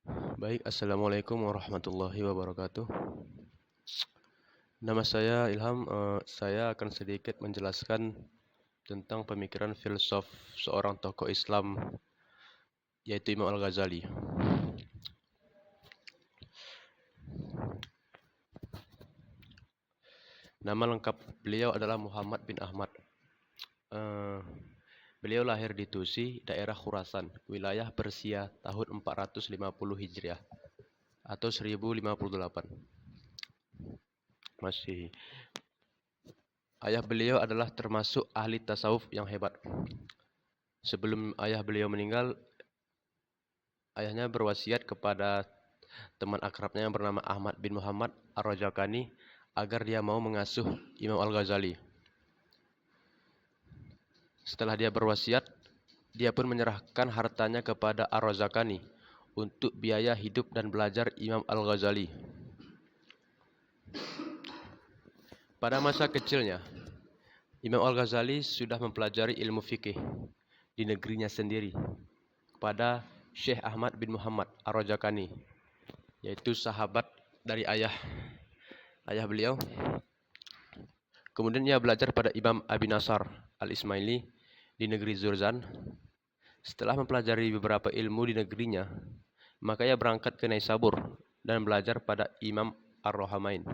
Baik, Assalamualaikum warahmatullahi wabarakatuh. Nama saya Ilham. Saya akan sedikit menjelaskan tentang pemikiran filsuf seorang tokoh Islam, yaitu Imam Al-Ghazali. Nama lengkap beliau adalah Muhammad bin Ahmad. Eh, Beliau lahir di Tusi, daerah Khurasan, wilayah Persia tahun 450 Hijriah atau 1058 Masih. Ayah beliau adalah termasuk ahli tasawuf yang hebat. Sebelum ayah beliau meninggal, ayahnya berwasiat kepada teman akrabnya yang bernama Ahmad bin Muhammad Ar-Rajakani agar dia mau mengasuh Imam Al-Ghazali. Setelah dia berwasiat, dia pun menyerahkan hartanya kepada Ar-Rajakani untuk biaya hidup dan belajar Imam Al-Ghazali. Pada masa kecilnya, Imam Al-Ghazali sudah mempelajari ilmu fikih di negerinya sendiri kepada Syekh Ahmad bin Muhammad Ar-Rajakani, yaitu sahabat dari ayah beliau. Kemudian ia belajar pada Imam Abi Nasr Al-Ismaili di negeri Zurzan. Setelah mempelajari beberapa ilmu di negerinya, maka ia berangkat ke Naisabur dan belajar pada Imam Ar-Rohamain.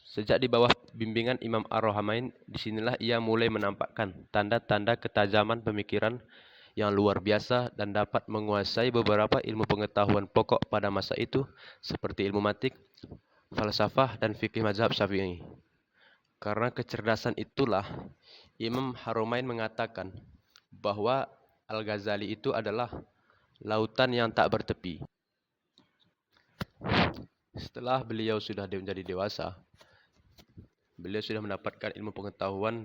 Sejak di bawah bimbingan Imam Ar-Rohamain, disinilah ia mulai menampakkan tanda-tanda ketajaman pemikiran yang luar biasa dan dapat menguasai beberapa ilmu pengetahuan pokok pada masa itu, seperti ilmu mantik, falsafah, dan fikih mazhab Syafi'i. Karena kecerdasan itulah, Imam Haramain mengatakan bahwa Al-Ghazali itu adalah lautan yang tak bertepi. Setelah beliau sudah menjadi dewasa, beliau sudah mendapatkan ilmu pengetahuan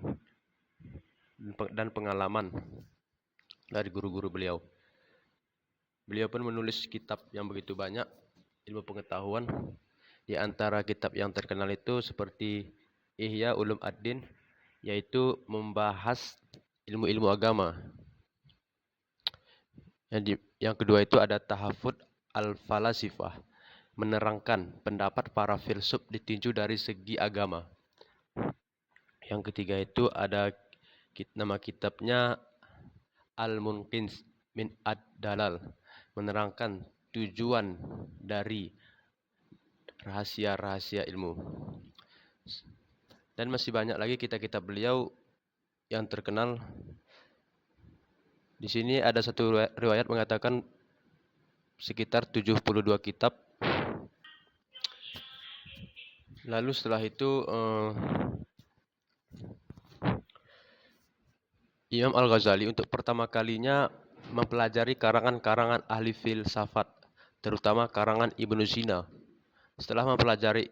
dan pengalaman dari guru-guru beliau. Beliau pun menulis kitab yang begitu banyak ilmu pengetahuan. Di antara kitab yang terkenal itu seperti Ihya Ulum Ad-Din, yaitu membahas ilmu-ilmu agama. Yang kedua itu ada Tahafud Al-Falasifah, menerangkan pendapat para filsuf ditinjau dari segi agama. Yang ketiga itu ada nama kitabnya Al-Munqins min Ad-Dalal, menerangkan tujuan dari rahasia-rahasia ilmu. Dan masih banyak lagi kitab-kitab beliau yang terkenal. Di sini ada satu riwayat mengatakan sekitar 72 kitab. Lalu setelah itu Imam Al-Ghazali untuk pertama kalinya mempelajari karangan-karangan ahli filsafat, terutama karangan Ibnu Sina. Setelah mempelajari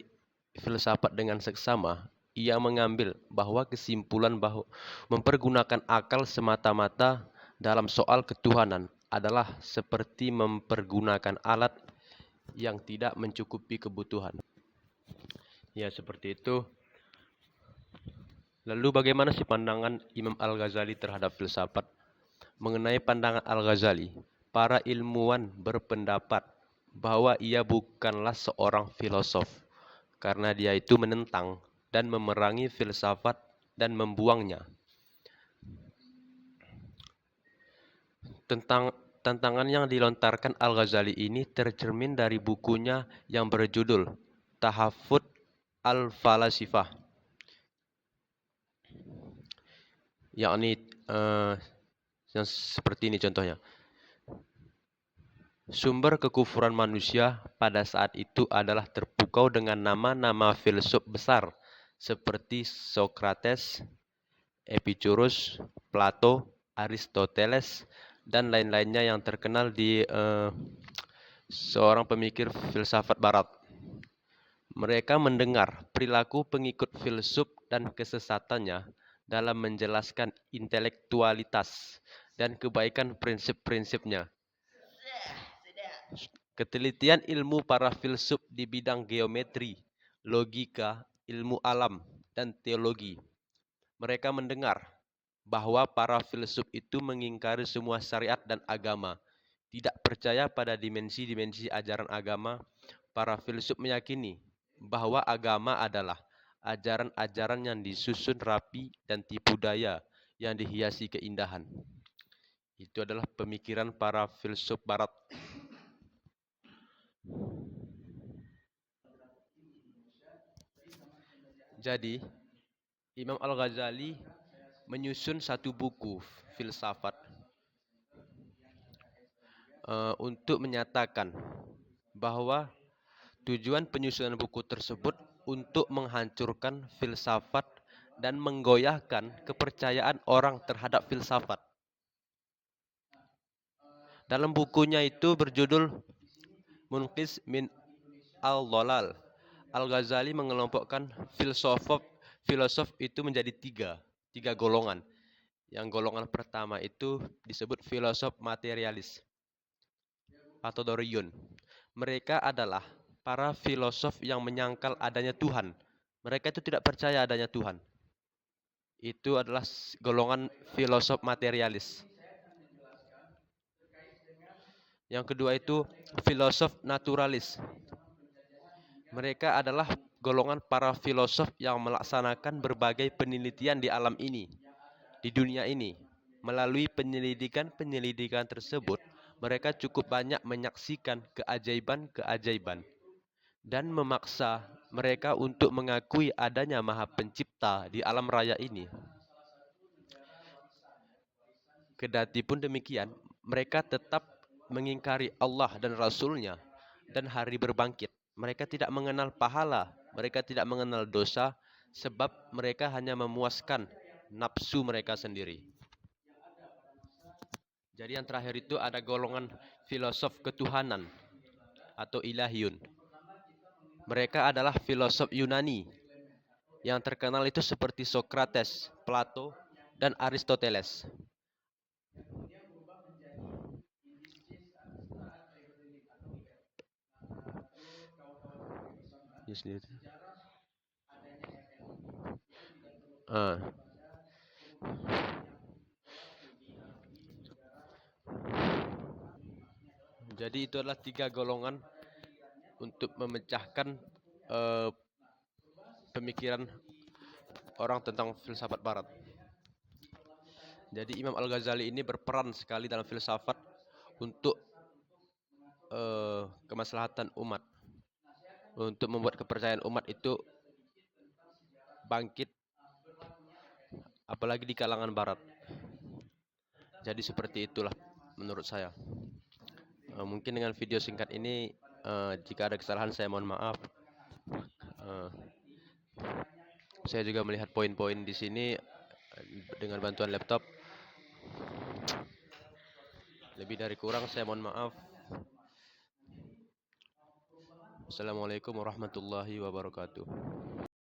filsafat dengan seksama, ia mengambil bahwa kesimpulan bahwa mempergunakan akal semata-mata dalam soal ketuhanan adalah seperti mempergunakan alat yang tidak mencukupi kebutuhan. Ya, seperti itu. Lalu bagaimana sih pandangan Imam Al-Ghazali terhadap filsafat? Mengenai pandangan Al-Ghazali, para ilmuwan berpendapat bahwa ia bukanlah seorang filosof karena dia itu menentang dan memerangi filsafat dan membuangnya. Tantangan yang dilontarkan Al-Ghazali ini tercermin dari bukunya yang berjudul Tahafud Al-Falasifah, yakni yang seperti ini contohnya. Sumber kekufuran manusia pada saat itu adalah terpukau dengan nama-nama filsuf besar seperti Socrates, Epicurus, Plato, Aristoteles, dan lain-lainnya yang terkenal di seorang pemikir filsafat barat. Mereka mendengar perilaku pengikut filsuf dan kesesatannya dalam menjelaskan intelektualitas dan kebaikan prinsip-prinsipnya. Ketelitian ilmu para filsuf di bidang geometri, logika, ilmu alam, dan teologi. Mereka mendengar bahwa para filsuf itu mengingkari semua syariat dan agama. tidak percaya pada dimensi-dimensi ajaran agama, para filsuf meyakini bahwa agama adalah ajaran-ajaran yang disusun rapi dan tipu daya yang dihiasi keindahan. Itu adalah pemikiran para filsuf barat. Jadi, Imam Al-Ghazali menyusun satu buku filsafat untuk menyatakan bahwa tujuan penyusunan buku tersebut untuk menghancurkan filsafat dan menggoyahkan kepercayaan orang terhadap filsafat. Dalam bukunya itu berjudul Munqidh min al-Dhalal. Al-Ghazali mengelompokkan filosof itu menjadi tiga golongan. Yang golongan pertama itu disebut filosof materialis atau Doriyun. Mereka adalah para filosof yang menyangkal adanya Tuhan. Mereka itu tidak percaya adanya Tuhan. Itu adalah golongan filosof materialis. Yang kedua itu filosof naturalis. Mereka adalah golongan para filosof yang melaksanakan berbagai penelitian di alam ini, di dunia ini. Melalui penyelidikan-penyelidikan tersebut, mereka cukup banyak menyaksikan keajaiban-keajaiban dan memaksa mereka untuk mengakui adanya Maha Pencipta di alam raya ini. Kendati pun demikian, mereka tetap mengingkari Allah dan Rasul-Nya dan hari berbangkit. Mereka tidak mengenal pahala, mereka tidak mengenal dosa, sebab mereka hanya memuaskan nafsu mereka sendiri. Jadi yang terakhir itu ada golongan filosof ketuhanan atau ilahiyun. Mereka adalah filosof Yunani. Yang terkenal itu seperti Socrates, Plato, dan Aristoteles. Jadi itu adalah tiga golongan untuk memecahkan pemikiran orang tentang filsafat barat. Jadi Imam Al-Ghazali ini berperan sekali dalam filsafat untuk kemaslahatan umat. Untuk membuat kepercayaan umat itu bangkit, apalagi di kalangan barat. Jadi seperti itulah menurut saya. Mungkin dengan video singkat ini, jika ada kesalahan saya mohon maaf. Saya juga melihat poin-poin di sini dengan bantuan laptop. Lebih dari kurang saya mohon maaf. Assalamualaikum warahmatullahi wabarakatuh.